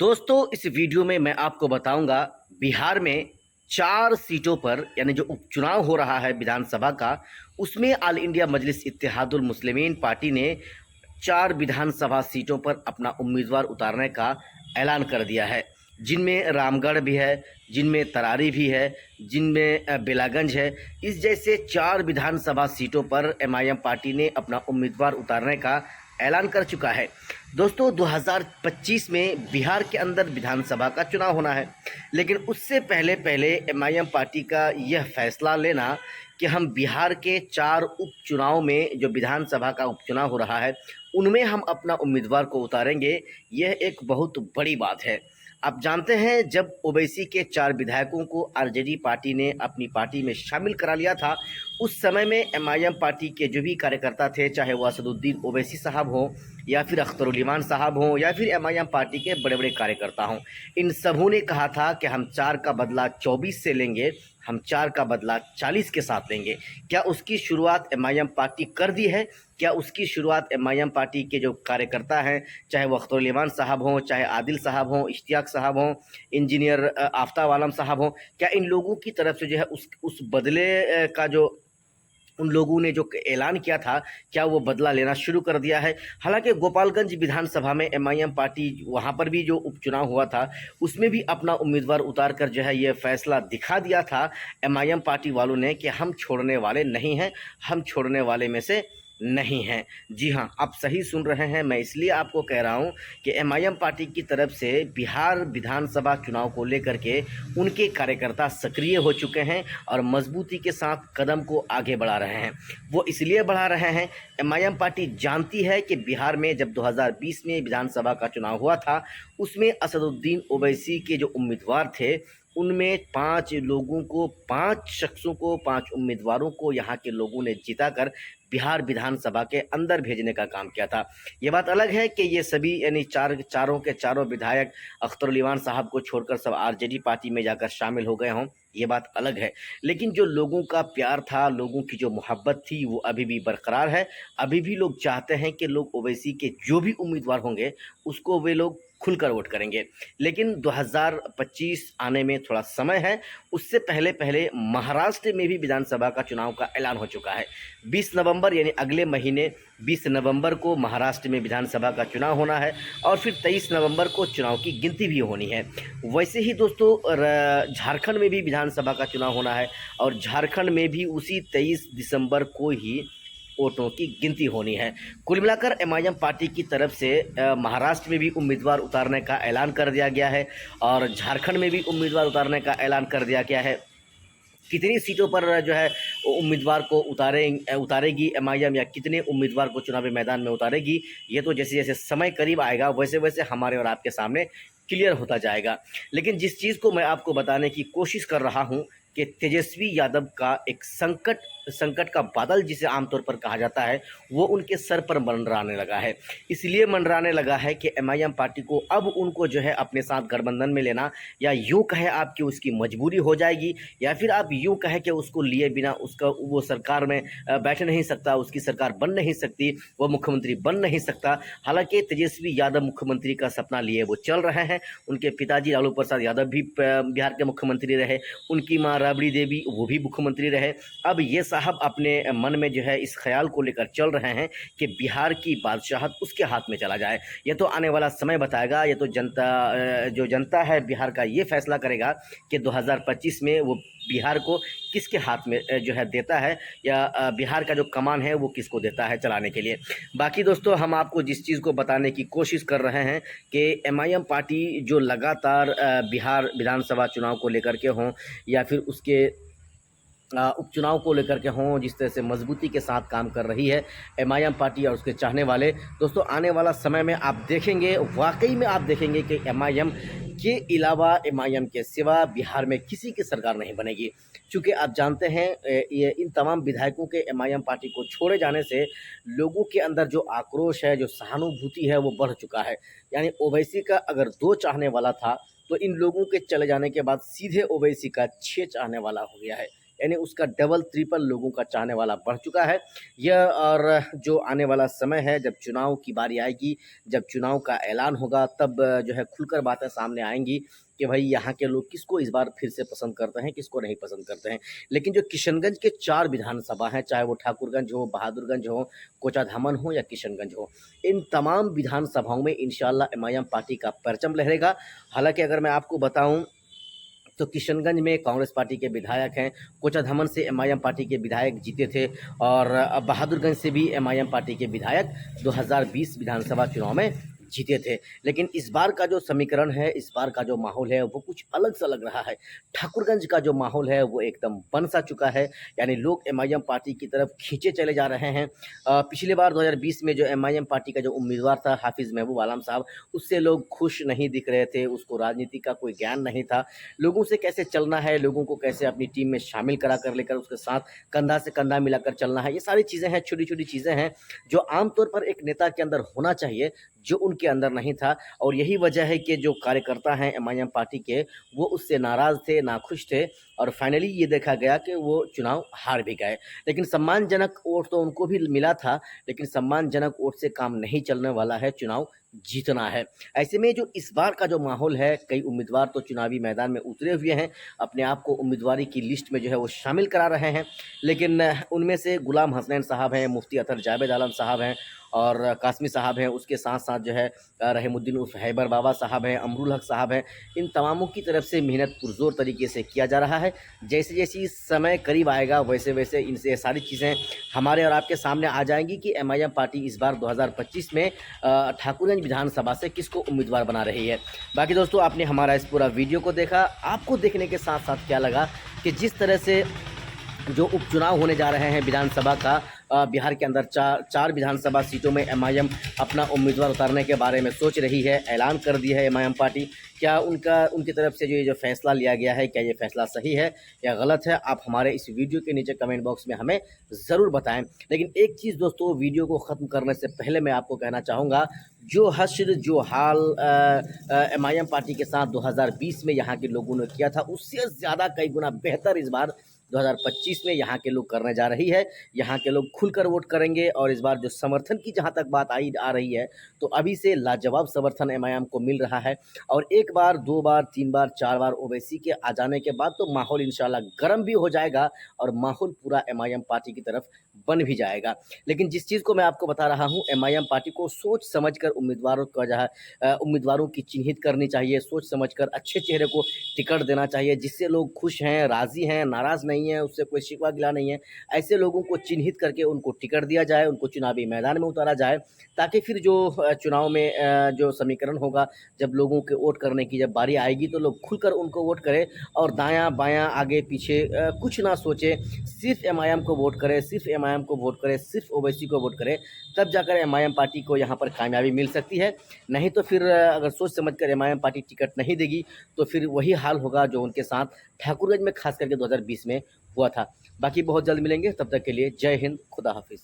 दोस्तों इस वीडियो में मैं आपको बताऊंगा बिहार में 4 सीटों पर यानी जो उपचुनाव हो रहा है विधानसभा का, उसमें ऑल इंडिया मजलिस इत्तेहादुल मुस्लिमीन पार्टी ने 4 विधानसभा सीटों पर अपना उम्मीदवार उतारने का ऐलान कर दिया है। जिनमें रामगढ़ भी है, जिनमें तरारी भी है, जिनमें बेलागंज है। इस जैसे 4 विधानसभा सीटों पर एमआईएम पार्टी ने अपना उम्मीदवार उतारने का ऐलान कर चुका है। दोस्तों 2025 में बिहार के अंदर विधानसभा का चुनाव होना है, लेकिन उससे पहले पहले एमआईएम पार्टी का यह फैसला लेना कि हम बिहार के 4 उपचुनाव में जो विधानसभा का उपचुनाव हो रहा है उनमें हम अपना उम्मीदवार को उतारेंगे, यह एक बहुत बड़ी बात है। आप जानते हैं जब ओवैसी के 4 विधायकों को आरजेडी पार्टी ने अपनी पार्टी में शामिल करा लिया था, उस समय में एमआईएम पार्टी के जो भी कार्यकर्ता थे, चाहे वो असदुद्दीन ओवैसी साहब हों या फिर अख्तरुल इमान साहब हों या फिर एमआईएम पार्टी के बड़े बड़े कार्यकर्ता हों, इन सबों ने कहा था कि हम 4 का बदला 24 से लेंगे, हम 4 का बदला 40 के साथ लेंगे। क्या उसकी शुरुआत एमआईएम पार्टी कर दी है? क्या उसकी शुरुआत एमआईएम पार्टी के जो कार्यकर्ता हैं, चाहे वो अख्तरुल इमान साहब हों, चाहे आदिल साहब हों, इश्तियाक साहब हों, इंजीनियर आफ्ताब आलम साहब हों, क्या इन लोगों की तरफ से जो है उस बदले का जो उन लोगों ने जो ऐलान किया था, क्या वो बदला लेना शुरू कर दिया है? हालांकि गोपालगंज विधानसभा में एमआईएम पार्टी वहां पर भी जो उपचुनाव हुआ था उसमें भी अपना उम्मीदवार उतार कर जो है ये फैसला दिखा दिया था एमआईएम पार्टी वालों ने कि हम छोड़ने वाले नहीं हैं, हम छोड़ने वाले में से नहीं हैं। जी हाँ, आप सही सुन रहे हैं। मैं इसलिए आपको कह रहा हूँ कि एमआईएम पार्टी की तरफ से बिहार विधानसभा चुनाव को लेकर के उनके कार्यकर्ता सक्रिय हो चुके हैं और मजबूती के साथ कदम को आगे बढ़ा रहे हैं। वो इसलिए बढ़ा रहे हैं, एमआईएम पार्टी जानती है कि बिहार में जब 2020 में विधानसभा का चुनाव हुआ था उसमें असदुद्दीन ओवैसी के जो उम्मीदवार थे उनमें 5 लोगों को, 5 शख्सों को, 5 उम्मीदवारों को यहाँ के लोगों ने जिताकर बिहार विधानसभा के अंदर भेजने का काम किया था। ये बात अलग है कि ये सभी यानी चारों के चारों विधायक अख्तरुल इमान साहब को छोड़कर सब आरजेडी पार्टी में जाकर शामिल हो गए हों, ये बात अलग है। लेकिन जो लोगों का प्यार था, लोगों की जो मोहब्बत थी, वो अभी भी बरकरार है। अभी भी लोग चाहते हैं कि लोग ओवैसी के जो भी उम्मीदवार होंगे उसको वे लोग खुलकर वोट करेंगे। लेकिन 2025 आने में थोड़ा समय है, उससे पहले पहले महाराष्ट्र में भी विधानसभा का चुनाव का ऐलान हो चुका है। 20 नवंबर यानी अगले महीने 20 नवंबर को महाराष्ट्र में विधानसभा का चुनाव होना है और फिर 23 नवंबर को चुनाव की गिनती भी होनी है। वैसे ही दोस्तों झारखंड में भी विधानसभा का चुनाव होना है और झारखंड में भी उसी 23 दिसंबर को ही वोटों की गिनती होनी है। कुल मिलाकर एमआईएम पार्टी की तरफ से महाराष्ट्र में भी उम्मीदवार उतारने का ऐलान कर दिया गया है और झारखंड में भी उम्मीदवार उतारने का ऐलान कर दिया गया है। कितनी सीटों पर जो है उम्मीदवार को उतारेगी एमआईएम या कितने उम्मीदवार को चुनावी मैदान में उतारेगी, ये तो जैसे जैसे समय करीब आएगा वैसे वैसे हमारे और आपके सामने क्लियर होता जाएगा। लेकिन जिस चीज़ को मैं आपको बताने की कोशिश कर रहा हूँ कि तेजस्वी यादव का एक संकट का बादल जिसे आमतौर पर कहा जाता है वो उनके सर पर मंडराने लगा है। इसलिए मंडराने लगा है कि एमआईएम पार्टी को अब उनको जो है अपने साथ गठबंधन में लेना, या यूँ कहे आप कि उसकी मजबूरी हो जाएगी, या फिर आप यूँ कहे कि उसको लिए बिना उसका वो सरकार में बैठ नहीं सकता, उसकी सरकार बन नहीं सकती, वो मुख्यमंत्री बन नहीं सकता। हालांकि तेजस्वी यादव मुख्यमंत्री का सपना लिए वो चल रहे हैं। उनके पिताजी लालू प्रसाद यादव भी बिहार के मुख्यमंत्री रहे, उनकी माँ राबड़ी देवी वो भी मुख्यमंत्री रहे। अब ये साहब अपने मन में जो है इस ख्याल को लेकर चल रहे हैं कि बिहार की बादशाहत उसके हाथ में चला जाए। ये तो आने वाला समय बताएगा, ये तो जो जनता है बिहार का ये फैसला करेगा कि 2025 में वो बिहार को किसके हाथ में जो है देता है, या बिहार का जो कमान है वो किसको देता है चलाने के लिए। बाकी दोस्तों हम आपको जिस चीज़ को बताने की कोशिश कर रहे हैं कि एमआईएम पार्टी जो लगातार बिहार विधानसभा चुनाव को लेकर के हों या फिर उसके उपचुनाव को लेकर के हों, जिस तरह से मजबूती के साथ काम कर रही है एमआईएम पार्टी और उसके चाहने वाले, दोस्तों आने वाला समय में आप देखेंगे, वाकई में आप देखेंगे कि एमआईएम के अलावा, एमआईएम के सिवा बिहार में किसी की सरकार नहीं बनेगी। क्योंकि आप जानते हैं ये इन तमाम विधायकों के एमआईएम पार्टी को छोड़े जाने से लोगों के अंदर जो आक्रोश है, जो सहानुभूति है वो बढ़ चुका है। यानी ओवैसी का अगर 2 चाहने वाला था तो इन लोगों के चले जाने के बाद सीधे ओवैसी का 6 चाहने वाला हो गया है। यानी उसका डबल ट्रिपल लोगों का चाहने वाला बढ़ चुका है। यह और जो आने वाला समय है, जब चुनाव की बारी आएगी, जब चुनाव का ऐलान होगा, तब जो है खुलकर बातें सामने आएँगी कि भाई यहाँ के लोग किसको इस बार फिर से पसंद करते हैं, किसको नहीं पसंद करते हैं। लेकिन जो किशनगंज के 4 विधानसभा हैं, चाहे वो ठाकुरगंज हो, बहादुरगंज हो, कोचाधामन हो या किशनगंज हो, इन तमाम विधानसभाओं में इंशाअल्लाह एमआईएम पार्टी का परचम लहरेगा। हालाँकि अगर मैं आपको बताऊँ तो किशनगंज में कांग्रेस पार्टी के विधायक हैं, कोचाधामन से एमआईएम पार्टी के विधायक जीते थे और बहादुरगंज से भी एमआईएम पार्टी के विधायक 2020 विधानसभा चुनाव में जीते थे। लेकिन इस बार का जो समीकरण है, इस बार का जो माहौल है, वो कुछ अलग-सा लग रहा है। ठाकुरगंज का जो माहौल है, वो एकदम बन-सा चुका है, यानी लोग एमआईएम पार्टी की तरफ खींचे चले जा रहे हैं। पिछली बार 2020 में जो एमआईएम पार्टी का जो उम्मीदवार था हाफिज़ महबूब आलम साहब, उससे लोग खुश नहीं दिख रहे थे, उसको राजनीति का कोई ज्ञान नहीं था। लोगों से कैसे चलना है, लोगों को कैसे अपनी टीम में शामिल करा कर लेकर उसके साथ कंधा से कंधा मिलाकर चलना है, ये सारी चीज़ें हैं, छोटी-छोटी चीज़ें हैं, जो आम तौर पर एक नेता के अंदर होना चाहिए, जो उनके अंदर नहीं था। और यही वजह है कि जो कार्यकर्ता हैं एमआईएम पार्टी के, वो उससे नाराज़ थे, नाखुश थे और फाइनली ये देखा गया कि वो चुनाव हार भी गए। लेकिन सम्मानजनक वोट तो उनको भी मिला था, लेकिन सम्मानजनक वोट से काम नहीं चलने वाला है, चुनाव जीतना है। ऐसे में जो इस बार का जो माहौल है, कई उम्मीदवार तो चुनावी मैदान में उतरे हुए हैं, अपने आप को उम्मीदवारी की लिस्ट में जो है वो शामिल करा रहे हैं। लेकिन उनमें से गुलाम हसनैन साहब हैं, मुफ्ती अतर जावेद आलम साहब हैं और कासमी साहब हैं, उसके साथ-साथ जो है रहीमुद्दीन उर्फ हैबर बाबा साहब हैं, अमरुल हक साहब हैं। इन तमामों की तरफ से मेहनत पुरज़ोर तरीके से किया जा रहा है। जैसे-जैसे समय करीब आएगा, वैसे-वैसे इनसे सारी चीज़ें हमारे और आपके सामने आ जाएँगी कि एमआईएम पार्टी इस बार 2025 में ठाकुरगंज विधानसभा से किसको उम्मीदवार बना रही है। बाकी दोस्तों, आपने हमारा इस पूरा वीडियो को देखा, आपको देखने के साथ-साथ क्या लगा कि जिस तरह से जो उपचुनाव होने जा रहे हैं विधानसभा का, बिहार के अंदर चार विधानसभा सीटों में एमआईएम अपना उम्मीदवार उतारने के बारे में सोच रही है, ऐलान कर दी है एमआईएम पार्टी। क्या उनकी तरफ से जो फैसला लिया गया है, क्या ये फैसला सही है या गलत है? आप हमारे इस वीडियो के नीचे कमेंट बॉक्स में हमें ज़रूर बताएं। लेकिन एक चीज़ दोस्तों, वीडियो को ख़त्म करने से पहले मैं आपको कहना चाहूँगा, जो हश्र जो हाल एमआईएम पार्टी के साथ 2020 में यहाँ के लोगों ने किया था, उससे ज़्यादा कई गुना बेहतर इस बार 2025 में यहाँ के लोग करने जा रही है। यहाँ के लोग खुलकर वोट करेंगे और इस बार जो समर्थन की जहाँ तक बात आ रही है, तो अभी से लाजवाब समर्थन एमआईएम को मिल रहा है। और एक बार, 2 बार, 3 बार, 4 बार ओवैसी के आ जाने के बाद तो माहौल इंशाल्लाह गर्म भी हो जाएगा और माहौल पूरा एमआईएम पार्टी की तरफ बन भी जाएगा। लेकिन जिस चीज़ को मैं आपको बता रहा हूँ, एमआईएम पार्टी को सोच समझकर उम्मीदवारों की चिन्हित करनी चाहिए, सोच समझकर अच्छे चेहरे को टिकट देना चाहिए, जिससे लोग खुश हैं, राज़ी हैं, नाराज़ नहीं हैं, उससे कोई शिकवा-गिला नहीं है। ऐसे लोगों को चिन्हित करके उनको टिकट दिया जाए, उनको चुनावी मैदान में उतारा जाए, ताकि फिर जो चुनाव में जो समीकरण होगा, जब लोगों के वोट करने की जब बारी आएगी, तो लोग खुलकर उनको वोट करें और दायाँ-बायाँ, आगे-पीछे कुछ ना सोचें, सिर्फ़ एमआईएम को वोट करें, सिर्फ़ एमआईएम को वोट करें, सिर्फ़ ओवैसी को वोट करें, तब जाकर एमआईएम पार्टी को यहाँ पर कामयाबी मिल सकती है। नहीं तो फिर अगर सोच समझकर एमआईएम पार्टी टिकट नहीं देगी, तो फिर वही हाल होगा जो उनके साथ ठाकुरगंज में खास करके 2020 में हुआ था। बाकी बहुत जल्द मिलेंगे, तब तक के लिए जय हिंद, खुदा हाफ़िज़।